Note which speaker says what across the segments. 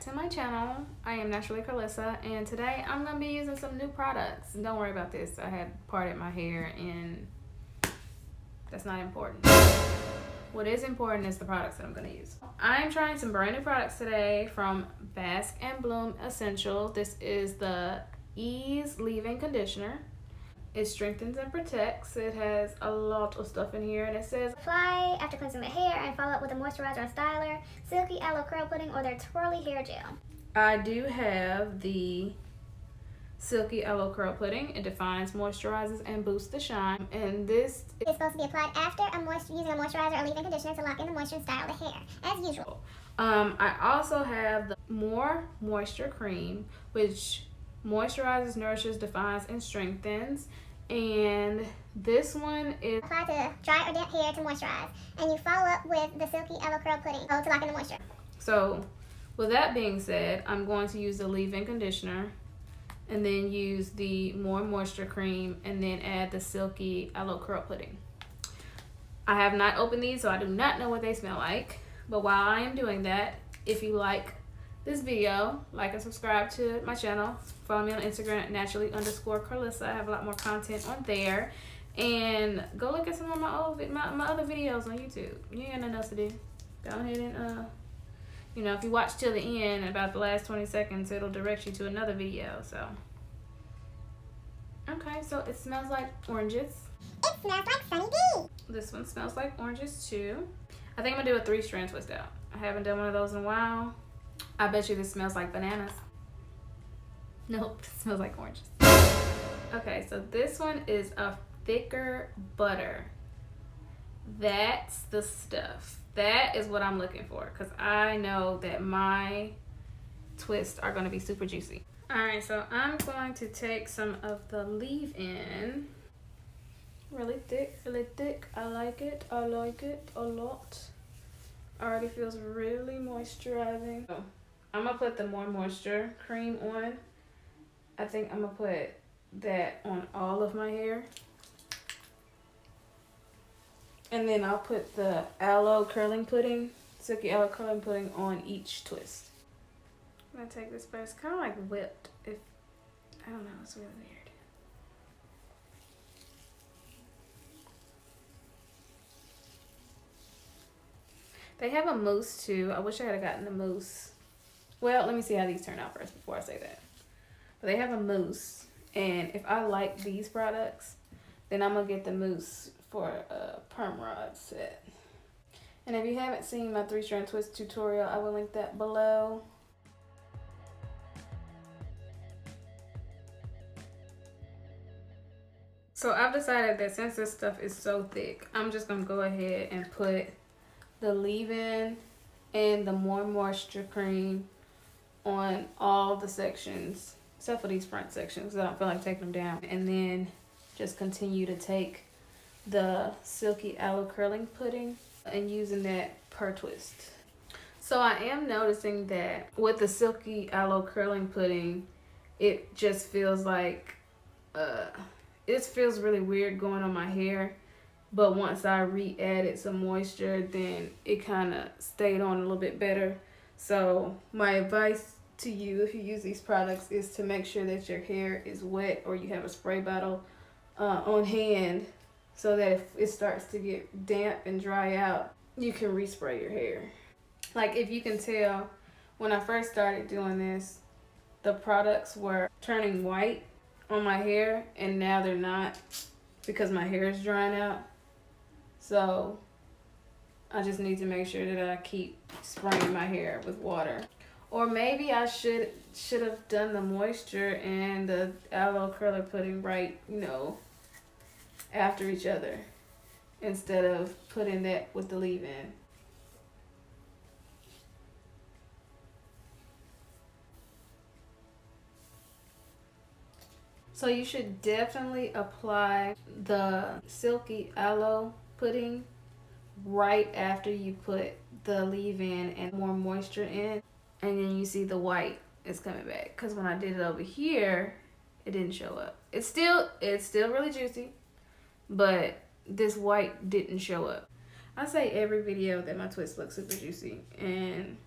Speaker 1: to my channel. I am naturally Curlysa, and today I'm going to be using some new products. Don't worry about this. I had parted my hair and that's not important. What is important is the products that I'm going to use. I'm trying some brand new products today from Bask and Bloom Essential. This is the Ease Leave-In Conditioner. It strengthens and protects. It has a lot of stuff in here, and it says
Speaker 2: apply after cleansing the hair and follow up with a moisturizer or styler, Silky Aloe curl pudding, or their twirly hair gel.
Speaker 1: I do have the Silky Aloe curl pudding. It defines, moisturizes, and boosts the shine. And this
Speaker 2: is supposed to be applied after using a moisturizer or leave-in conditioner to lock in the moisture and style the hair, as usual.
Speaker 1: I also have the More Moisture Cream, which moisturizes, nourishes, defines, and strengthens. And this one is
Speaker 2: applied to dry or damp hair to moisturize, and you follow up with the Silky Aloe curl pudding to lock in the moisture.
Speaker 1: So with that being said, I'm going to use the leave-in conditioner and then use the More Moisture Cream and then add the Silky Aloe curl pudding. I have not opened these, so I do not know what they smell like. But while I am doing that, if you like this video, like and subscribe to my channel. Follow me on Instagram at naturally_Curlysa. I have a lot more content on there. And go look at some of my other videos on YouTube. You ain't got nothing else to do. Go ahead and you know, if you watch till the end, about the last 20 seconds, it'll direct you to another video. So okay, so it smells like oranges.
Speaker 2: It smells like Sunny D.
Speaker 1: This one smells like oranges too. I think I'm gonna do a 3-strand twist out. I haven't done one of those in a while. I bet you this smells like bananas. Nope, it smells like oranges. Okay, so this one is a thicker butter. That's the stuff. That is what I'm looking for, because I know that my twists are going to be super juicy. Alright, so I'm going to take some of the leave-in. Really thick, really thick. I like it. I like it a lot. Already feels really moisturizing. So I'm gonna put the More Moisture Cream on. I think I'm gonna put that on all of my hair. And then I'll put the Aloe curling pudding, Silky Aloe curling pudding on each twist. I'm gonna take this first, kind of like whipped. I don't know, it's really weird. They have a mousse too. I wish I had gotten the mousse. Well, let me see how these turn out first before I say that. But they have a mousse, and if I like these products, then I'm gonna get the mousse for a perm rod set. And if you haven't seen my 3-strand twist tutorial, I will link that below. So I've decided that since this stuff is so thick, I'm just gonna go ahead and put the leave-in and the More Moisture Cream on all the sections except for these front sections. I don't feel like taking them down. And then just continue to take the Silky Aloe curling pudding and using that per twist. So I am noticing that with the Silky Aloe curling pudding, it just feels like it feels really weird going on my hair. But once I re-added some moisture, then it kind of stayed on a little bit better. So my advice to you, if you use these products, is to make sure that your hair is wet or you have a spray bottle on hand, so that if it starts to get damp and dry out, you can respray your hair. Like, if you can tell, when I first started doing this, the products were turning white on my hair, and now they're not because my hair is drying out. So I just need to make sure that I keep spraying my hair with water. Or maybe I should have done the moisture and the aloe curler pudding right, you know, after each other, instead of putting that with the leave-in. So you should definitely apply the Silky Aloe pudding right after you put the leave-in and More Moisture in, and then you see the white is coming back. Because when I did it over here, it didn't show up. It's still really juicy, but this white didn't show up. I say every video that my twist looks super juicy, and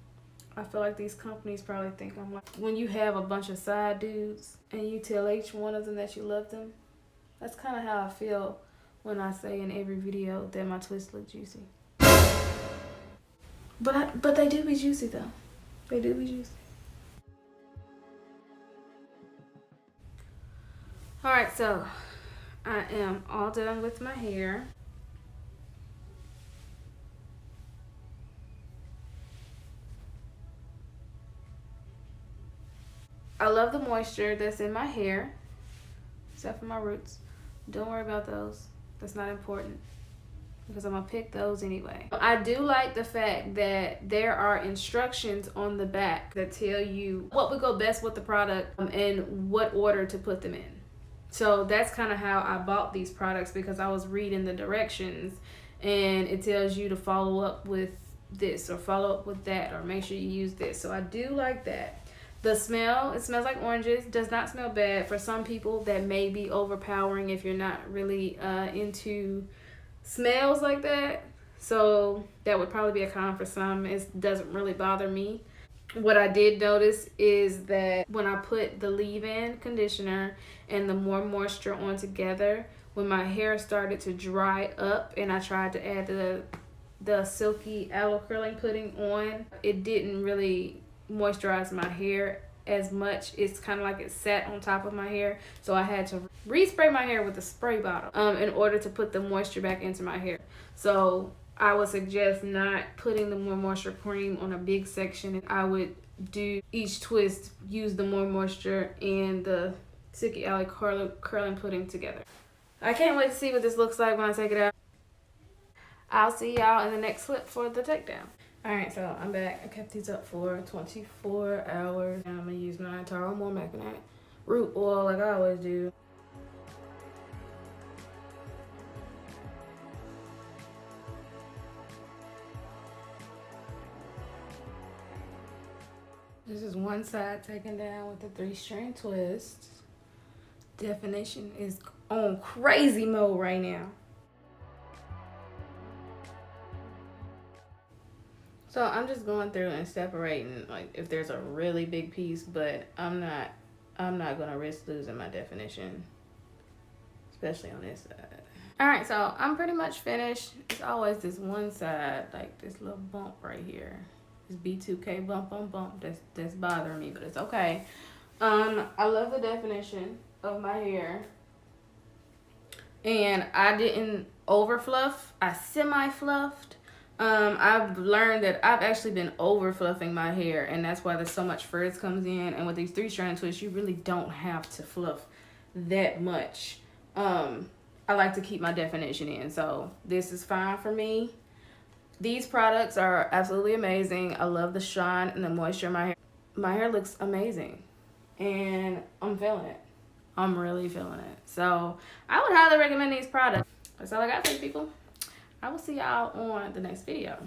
Speaker 1: I feel like these companies probably think I'm like, when you have a bunch of side dudes and you tell each one of them that you love them, that's kind of how I feel when I say in every video that my twists look juicy. But they do be juicy though. They do be juicy. Alright, so I am all done with my hair. I love the moisture that's in my hair, except for my roots. Don't worry about those. That's not important because I'm gonna pick those anyway. I do like the fact that there are instructions on the back that tell you what would go best with the product and what order to put them in. So that's kind of how I bought these products, because I was reading the directions and it tells you to follow up with this or follow up with that or make sure you use this. So I do like that. The smell, it smells like oranges. Does not smell bad. For some people, that may be overpowering if you're not really into smells like that. So that would probably be a con for some. It doesn't really bother me. What I did notice is that when I put the leave-in conditioner and the More Moisture on together, when my hair started to dry up and I tried to add the Silky Aloe curling pudding on, it didn't really moisturize my hair as much. It's kind of like it sat on top of my hair, so I had to respray my hair with a spray bottle in order to put the moisture back into my hair. So I would suggest not putting the More Moisture cream on a big section. I would do each twist, use the More Moisture and the Silky Aloe curling pudding together. I can't wait to see what this looks like when I take it out. I'll see y'all in the next clip for the takedown. Alright, so I'm back. I kept these up for 24 hours. And I'm going to use my Taura Macanet root oil like I always do. This is one side taken down with the 3-strand twist. Definition is on crazy mode right now. So I'm just going through and separating, like, if there's a really big piece, but I'm not gonna risk losing my definition, especially on this side. All right, so I'm pretty much finished. It's always this one side, like this little bump right here. This B2K bump that's bothering me, but it's okay. I love the definition of my hair, and I didn't over fluff. I semi fluffed. I've learned that I've actually been over fluffing my hair, and that's why there's so much frizz comes in. And with these 3-strand twists, you really don't have to fluff that much. I like to keep my definition in, so this is fine for me. These products are absolutely amazing. I love the shine and the moisture in my hair. My hair looks amazing, and I'm feeling it. I'm really feeling it. So I would highly recommend these products. That's all I got for you people. I will see y'all on the next video.